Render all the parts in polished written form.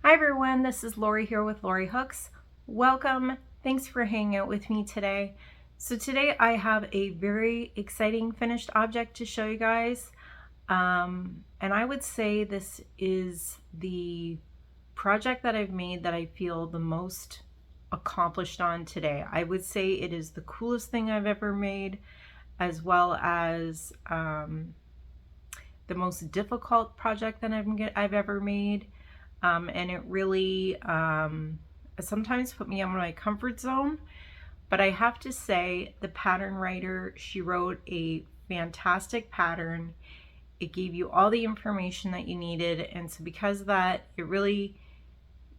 Hi everyone, this is Lori here with Lori Hooks. Welcome. Thanks for hanging out with me today. So today I have a very exciting finished object to show you guys. And I would say this is the project that I've made that I feel the most accomplished on today. I would say it is the coolest thing I've ever made, as well as the most difficult project that I've ever made. And it really sometimes put me out of my comfort zone. But I have to say, the pattern writer, she wrote a fantastic pattern. It gave you all the information that you needed. And so because of that, it really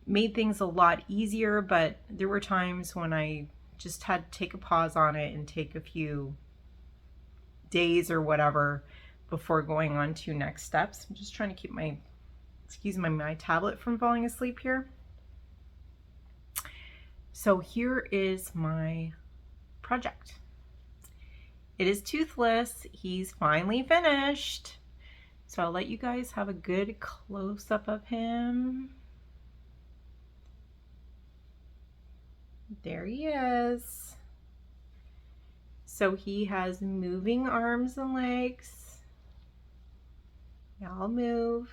made things a lot easier. But there were times when I just had to take a pause on it and take a few days or whatever before going on to next steps. I'm just trying to keep my tablet from falling asleep here. So here is my project. It is Toothless. He's finally finished. So I'll let you guys have a good close-up of him. There he is. So he has moving arms and legs. They all move.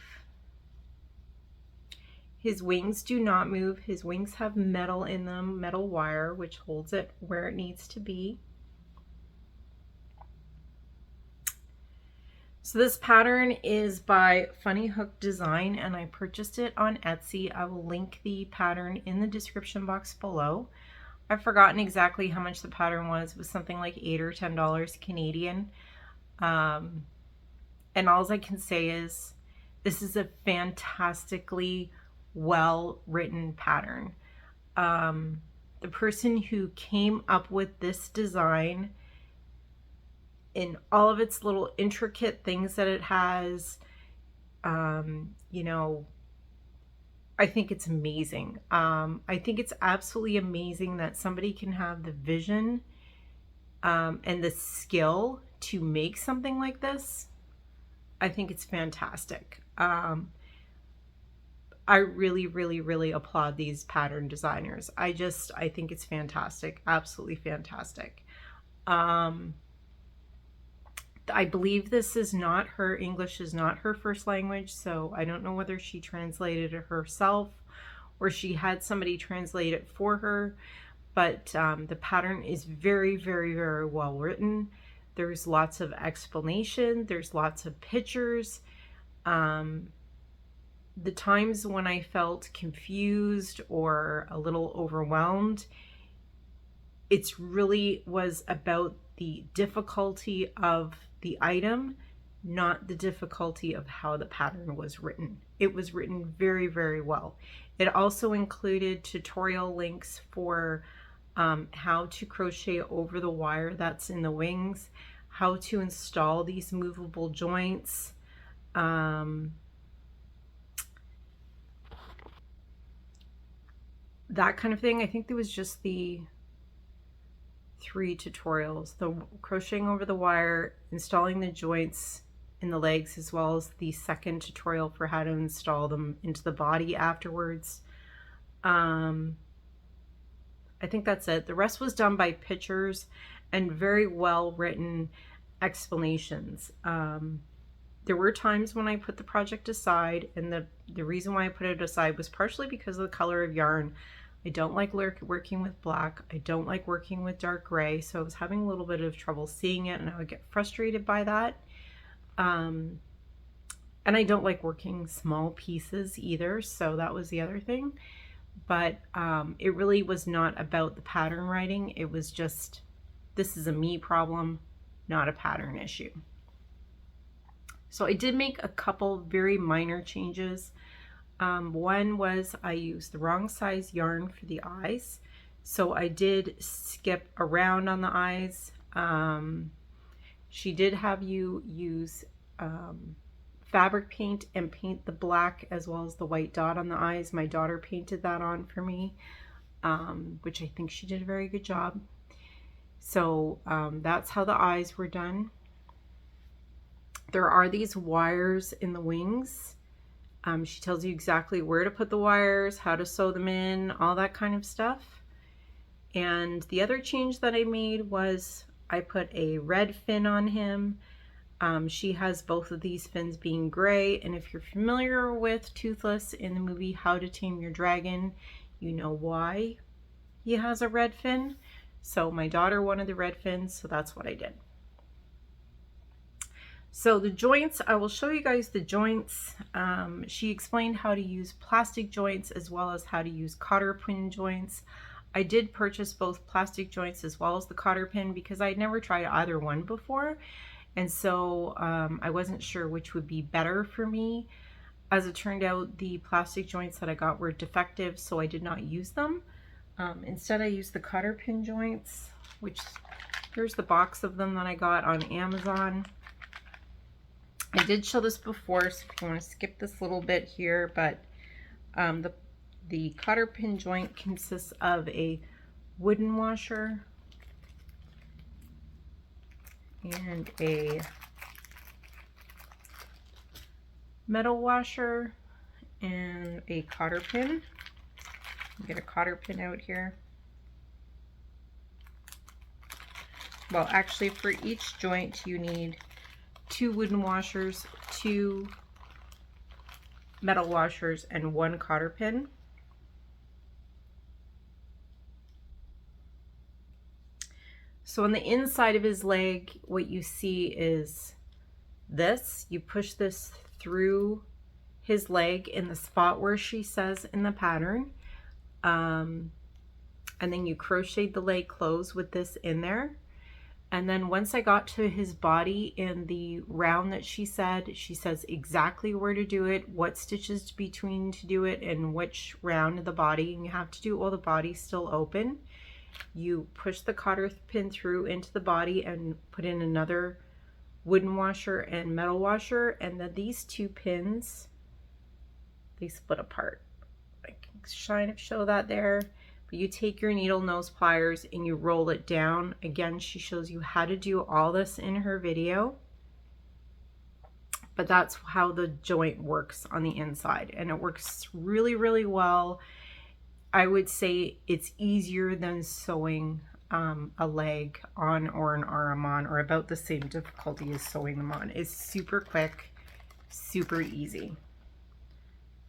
His wings do not move. His wings have metal in them, metal wire, which holds it where it needs to be. So this pattern is by Funny Hook Design, and I purchased it on Etsy. I will link the pattern in the description box below. I've forgotten exactly how much the pattern was. It was something like $8 or $10 Canadian. And all I can say is this is a fantastically well-written pattern. The person who came up with this design, in all of its little intricate things that it has, you know, I think it's amazing. I think it's absolutely amazing that somebody can have the vision and the skill to make something like this. I think it's fantastic. I really, really, really applaud these pattern designers. I think it's fantastic. Absolutely fantastic. I believe this is not her, English is not her first language, so I don't know whether she translated it herself or she had somebody translate it for her, but the pattern is very, very, very well written. There's lots of explanation. There's lots of pictures. The times when I felt confused or a little overwhelmed, it's really was about the difficulty of the item, not the difficulty of how the pattern was written. It was written very, very well. It also included tutorial links for how to crochet over the wire that's in the wings, how to install these movable joints, that kind of thing. I think there was just the 3 tutorials: the crocheting over the wire, installing the joints in the legs, as well as the second tutorial for how to install them into the body afterwards. I think that's it. The rest was done by pictures and very well written explanations. There were times when I put the project aside, and the reason why I put it aside was partially because of the color of yarn. I don't like working with black. I don't like working with dark gray, so I was having a little bit of trouble seeing it, and I would get frustrated by that. And I don't like working small pieces either, so that was the other thing. But it really was not about the pattern writing. It was just, this is a me problem, not a pattern issue. So I did make a couple very minor changes. One was I used the wrong size yarn for the eyes. So I did skip around on the eyes. She did have you use fabric paint and paint the black as well as the white dot on the eyes. My daughter painted that on for me, which I think she did a very good job. So that's how the eyes were done. There are these wires in the wings. She tells you exactly where to put the wires, how to sew them in, all that kind of stuff. And the other change that I made was I put a red fin on him. She has both of these fins being gray, and if you're familiar with Toothless in the movie How to Tame Your Dragon, you know why he has a red fin. So my daughter wanted the red fins, so that's what I did. So the joints, I will show you guys the joints. She explained how to use plastic joints as well as how to use cotter pin joints. I did purchase both plastic joints as well as the cotter pin because I'd never tried either one before. And so I wasn't sure which would be better for me. As it turned out, the plastic joints that I got were defective, so I did not use them. Instead, I used the cotter pin joints, which here's the box of them that I got on Amazon. I did show this before, so if you want to skip this little bit here, but the cotter pin joint consists of a wooden washer and a metal washer and a cotter pin. Get a cotter pin out here. Well, actually for each joint you need 2 wooden washers, 2 metal washers, and 1 cotter pin. So on the inside of his leg, what you see is this. You push this through his leg in the spot where she says in the pattern. And then you crocheted the leg closed with this in there. And then once I got to his body in the round that she says exactly where to do it, what stitches between to do it, and which round of the body. And you have to do it while the body's still open. You push the cotter pin through into the body and put in another wooden washer and metal washer, and then these 2 pins, they split apart. I can show that there. But you take your needle nose pliers and you roll it down. Again, she shows you how to do all this in her video, but that's how the joint works on the inside, and it works really, really well. I would say it's easier than sewing a leg on or an arm on, or about the same difficulty as sewing them on. It's super quick, super easy.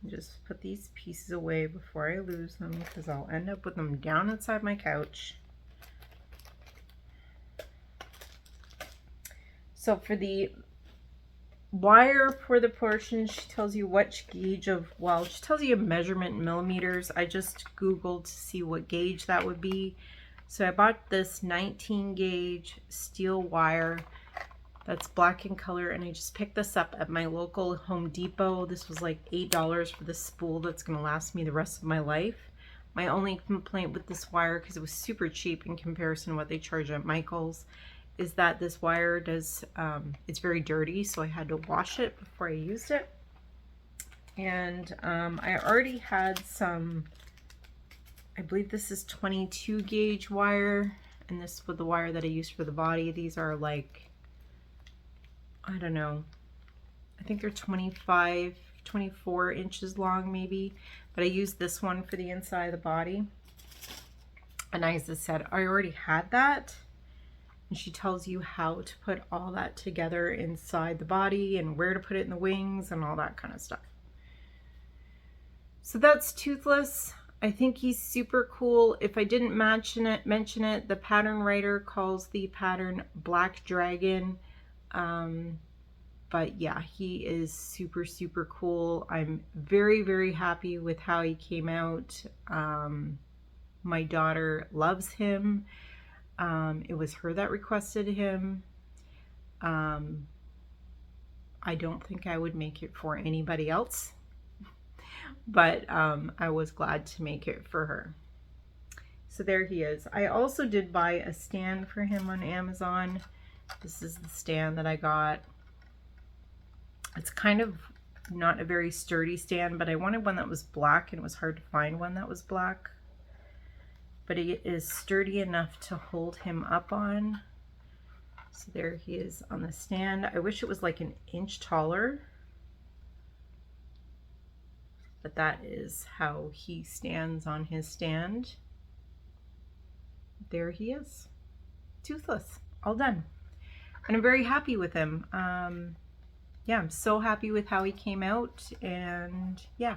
Just put these pieces away before I lose them, because I'll end up with them down inside my couch. So for the wire for the portion, she tells you which gauge of, well, she tells you a measurement in millimeters. I just Googled to see what gauge that would be. So I bought this 19 gauge steel wire that's black in color, and I just picked this up at my local Home Depot. This was like $8 for this spool that's going to last me the rest of my life. My only complaint with this wire, because it was super cheap in comparison to what they charge at Michael's, is that this wire does, it's very dirty, so I had to wash it before I used it. And I already had some, I believe this is 22 gauge wire, and this was the wire that I used for the body. These are like, I don't know, I think they're 25, 24 inches long maybe, but I used this one for the inside of the body. And as I said, I already had that. And she tells you how to put all that together inside the body and where to put it in the wings and all that kind of stuff. So that's Toothless. I think he's super cool. If I didn't mention it, the pattern writer calls the pattern Black Dragon. But yeah, he is super, super cool. I'm very, very happy with how he came out. My daughter loves him. It was her that requested him. I don't think I would make it for anybody else, but I was glad to make it for her. So there he is. I also did buy a stand for him on Amazon. This is the stand that I got. It's kind of not a very sturdy stand, but I wanted one that was black, and it was hard to find one that was black. But it is sturdy enough to hold him up on. So there he is on the stand. I wish it was like an inch taller. but that is how he stands on his stand. There he is, toothless, all done. And I'm very happy with him. Yeah, I'm so happy with how he came out. And yeah,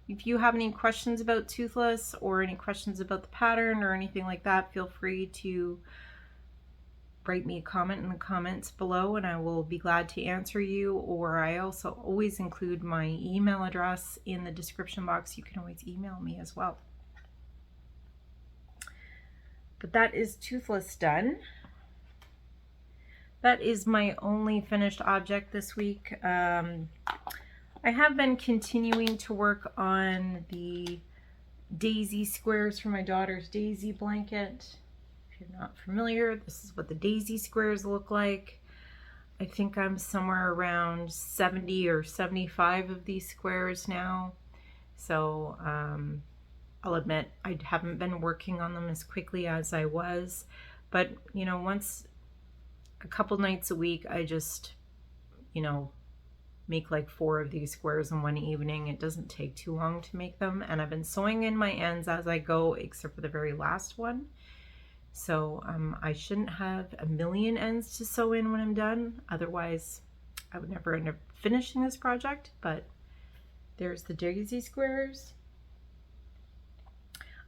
if you have any questions about Toothless or any questions about the pattern or anything like that, feel free to write me a comment in the comments below and I will be glad to answer you. Or I also always include my email address in the description box. You can always email me as well. But that is Toothless done. That is my only finished object this week. I have been continuing to work on the daisy squares for my daughter's daisy blanket. If you're not familiar, this is what the daisy squares look like. I think I'm somewhere around 70 or 75 of these squares now. So I'll admit I haven't been working on them as quickly as I was. But, you know, once a couple nights a week, I just, you know, make like 4 of these squares in one evening. It doesn't take too long to make them. And I've been sewing in my ends as I go, except for the very last one. So I shouldn't have a million ends to sew in when I'm done. Otherwise, I would never end up finishing this project. But there's the daisy squares.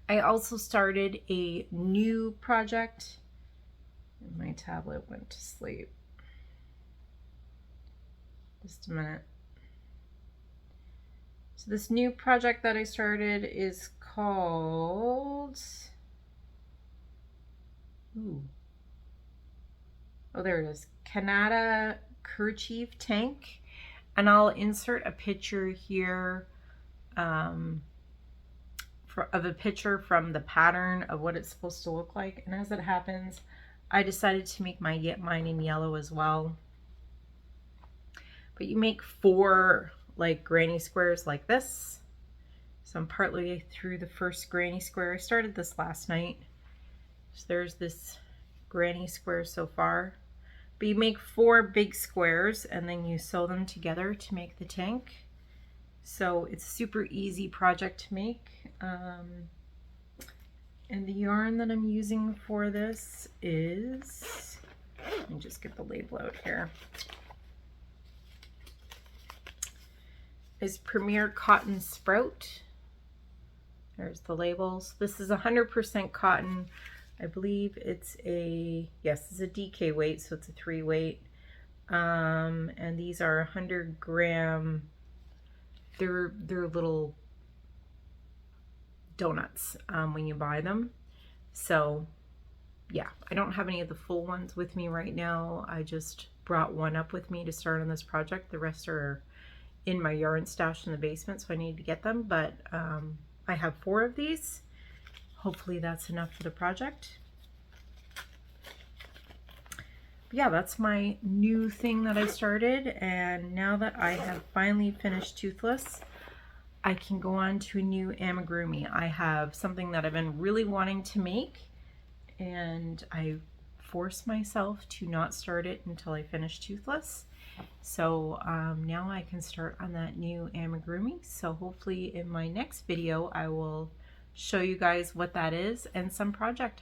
I also started a new project. My tablet went to sleep. Just a minute. So this new project that I started is called, oh, there it is, Kanata Kerchief Tank. And I'll insert a picture here of a picture from the pattern of what it's supposed to look like. And as it happens, I decided to make mine in yellow as well. But you make 4 like granny squares like this. So I'm partly through the first granny square. I started this last night. So there's this granny square so far. But you make 4 big squares and then you sew them together to make the tank. So it's a super easy project to make. And the yarn that I'm using for this is, let me just get the label out here, is Premier Cotton Sprout. There's the labels. This is 100% cotton. I believe it's a, yes, it's a DK weight, so it's a 3 weight. And these are 100 gram, they're little donuts when you buy them. So yeah, I don't have any of the full ones with me right now. I just brought one up with me to start on this project. The rest are in my yarn stash in the basement, so I need to get them. But I have 4 of these. Hopefully that's enough for the project. But yeah, that's my new thing that I started. And now that I have finally finished Toothless, I can go on to a new amigurumi. I have something that I've been really wanting to make, and I forced myself to not start it until I finish Toothless. So now I can start on that new amigurumi. So hopefully in my next video, I will show you guys what that is and some progress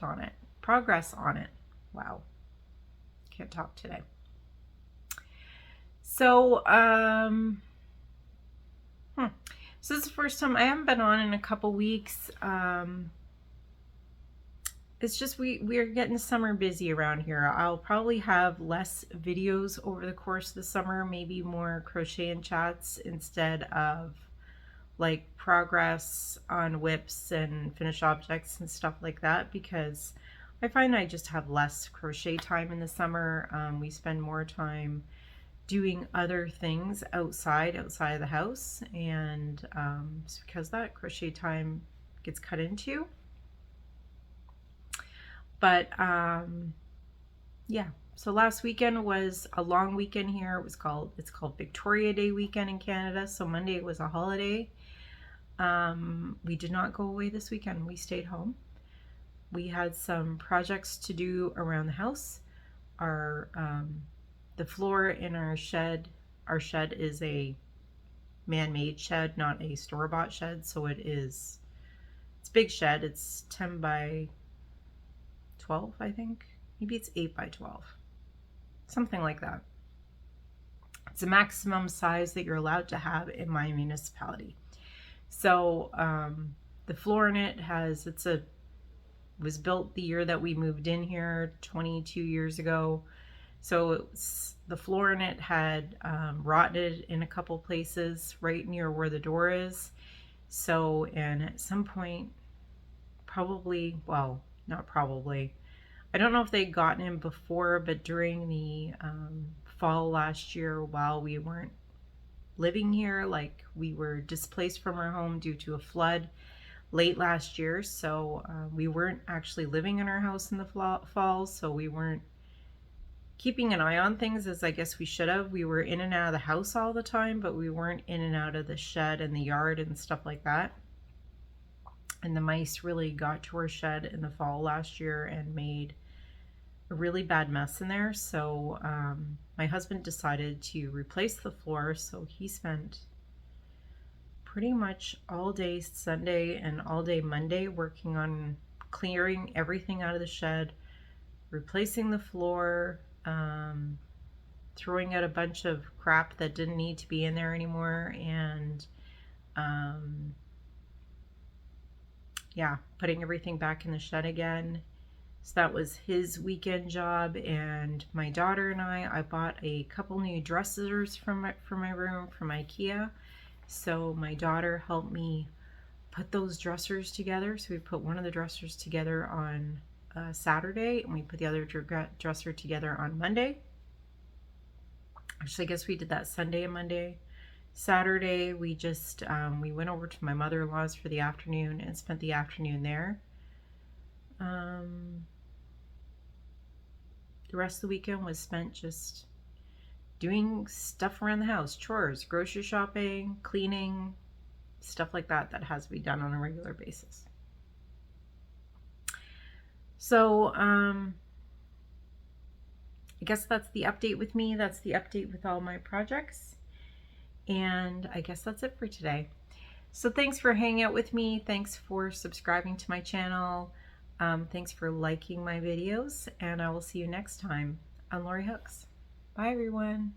on it. Wow, can't talk today. So, so this is the first time I haven't been on in a couple weeks. It's just we're getting summer busy around here. I'll probably have less videos over the course of the summer, maybe more crochet and chats instead of like progress on whips and finished objects and stuff like that, because I find I just have less crochet time in the summer. We spend more time doing other things outside of the house, and it's because that crochet time gets cut into. But yeah, so last weekend was a long weekend here. It's called Victoria Day weekend in Canada, so Monday was a holiday. We did not go away this weekend. We stayed home. We had some projects to do around the house. The floor in our shed is a man-made shed, not a store-bought shed. So it's a big shed. It's 10 by 12, I think. Maybe it's 8 by 12. Something like that. It's the maximum size that you're allowed to have in my municipality. So the floor in it was built the year that we moved in here 22 years ago. So the floor in it had rotted in a couple places right near where the door is. So, and at some point, probably, well, not probably, I don't know if they'd gotten in before, but during the fall last year, while we weren't living here, like we were displaced from our home due to a flood late last year. So we weren't actually living in our house in the fall, so we weren't keeping an eye on things as I guess we should have. We were in and out of the house all the time, but we weren't in and out of the shed and the yard and stuff like that. And the mice really got to our shed in the fall last year and made a really bad mess in there. So my husband decided to replace the floor. So he spent pretty much all day Sunday and all day Monday working on clearing everything out of the shed, replacing the floor, throwing out a bunch of crap that didn't need to be in there anymore, and yeah, putting everything back in the shed again. So that was his weekend job. And my daughter and I bought a couple new dressers for my room from IKEA. So my daughter helped me put those dressers together. So we put one of the dressers together on Saturday, and we put the other dresser together on Monday. Actually, I guess we did that Sunday and Monday. Saturday, we just we went over to my mother-in-law's for the afternoon and spent the afternoon there. The rest of the weekend was spent just doing stuff around the house, chores, grocery shopping, cleaning, stuff like that that has to be done on a regular basis. So I guess that's the update with me. That's the update with all my projects. And I guess that's it for today. So thanks for hanging out with me. Thanks for subscribing to my channel. Thanks for liking my videos. And I will see you next time on Lori Hooks. Bye, everyone.